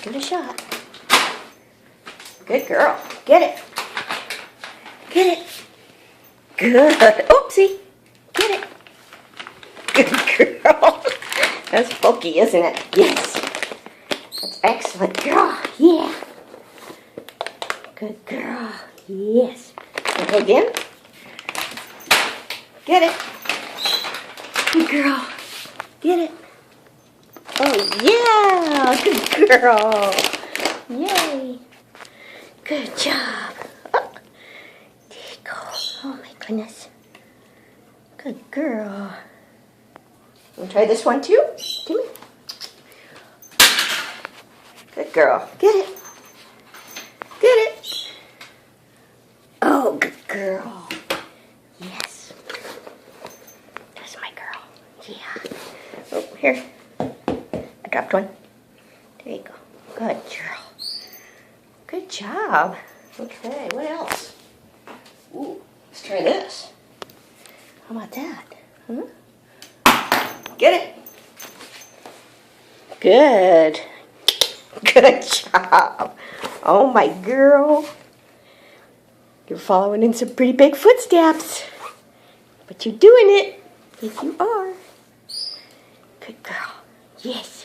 give it a shot. Good girl. Get it. Get it. Good. Oopsie. Get it. Good girl. That's bulky, isn't it? Yes. That's excellent, girl. Yeah. Good girl. Yes. Okay, again. Get it. Good girl. Get it. Oh, yeah. Good girl. Yay. Good job. Oh, there you go. Oh, my goodness. Good girl. Want to try this one, too? Give me. Good girl. Get it. Get it. Oh, good girl. Yes. That's my girl. Yeah. Oh, here. I dropped one. There you go. Good girl. Good job. Okay, what else? Ooh, let's try this. How about that? Get it. Good. Good job. Oh, my girl. You're following in some pretty big footsteps. But you're doing it. Yes, you are. Good girl. Yes.